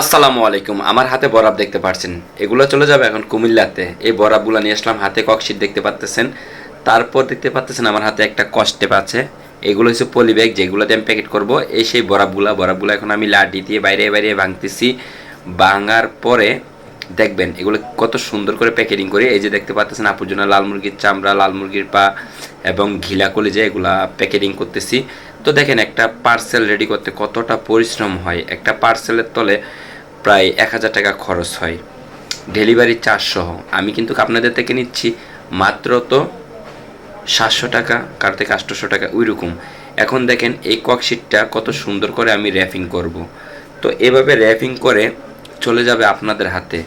আসসালামু আলাইকুম। আমার হাতে বরাব দেখতে পাচ্ছেন, এগুলো চলে যাবে এখন কুমিল্লাতে। এই বরাবগুলো নিয়ে আসলাম, হাতে ককশিট দেখতে পাচ্ছেন। তারপর দেখতে পাচ্ছেন আমার হাতে একটা কস্টেপ আছে। এগুলো হচ্ছে পলি ব্যাগ, যেগুলো দিয়ে আমি প্যাকেট করবো। এই সেই বরাবগুলো এখন আমি লাঠি দিয়ে বাইরে বাইরে ভাঙতেছি। ভাঙার পরে দেখবেন এগুলো কত সুন্দর করে প্যাকেটিং করে। এই যে দেখতে পাচ্ছেন আপুর জন্য লাল মুরগির চামড়া, লাল মুরগির পা এবং ঘিলা কলিজা এগুলা প্যাকেটিং করতেছি। তো দেখেন একটা পার্সেল রেডি করতে কতটা পরিশ্রম হয়। একটা পার্সেলের তলে প্রায় 1000 টাকা খরচ হয়, ডেলিভারি চার্জ সহ। আমি কিন্তু আপনাদের থেকে নিচ্ছি মাত্র তো 700 টাকা, কার থেকে 800 টাকা ওই রকম। এখন দেখেন এই ককশিটটা কত সুন্দর করে আমি র্যাপিং করব। তো এভাবে র্যাপিং করে চলে যাবে আপনাদের হাতে।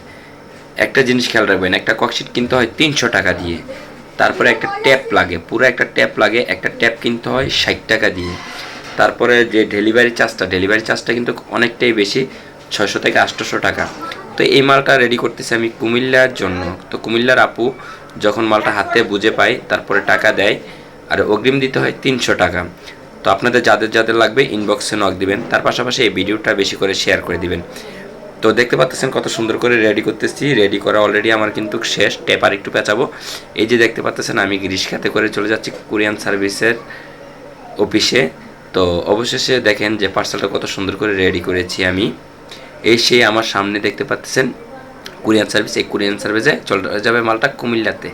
একটা জিনিস খেয়াল রাখবেন, একটা ককশিট কিনতে হয় 300 টাকা দিয়ে। তারপরে একটা ট্যাপ লাগে, পুরো একটা ট্যাপ লাগে। একটা ট্যাপ কিনতে হয় 60 টাকা দিয়ে। তারপরে যে ডেলিভারি চার্জটা কিন্তু অনেকটাই বেশি, 600 থেকে 800 টাকা। তো এই মালটা রেডি করতেছি আমি কুমিল্লার জন্য। তো কুমিল্লার আপু যখন মালটা হাতে বুঝে পায় তারপরে টাকা দেয়, আর অগ্রিম দিতে হয় 300 টাকা। তো আপনাদের যাদের যাদের লাগবে ইনবক্সে নক দিবেন, তার পাশাপাশি এই ভিডিওটা বেশি করে শেয়ার করে দিবেন। তো দেখতে পাচ্ছেন কত সুন্দর করে রেডি করতেছি। রেডি করা অলরেডি আমার কিন্তু শেষ, টেপার একটু পেঁচাবো। এই যে দেখতে পাচ্ছেন আমি রিক্সাতে করে চলে যাচ্ছি কুরিয়ান সার্ভিসের অফিসে। তো অবশেষে দেখেন যে পার্সেলটা কত সুন্দর করে রেডি করেছি আমি। এই সেই আমার সামনে দেখতে পাচ্ছেন কুরিয়ান সার্ভিস। এই কুরিয়ান সার্ভিসে চলে যাবে মালটা কুমিল্লাতে।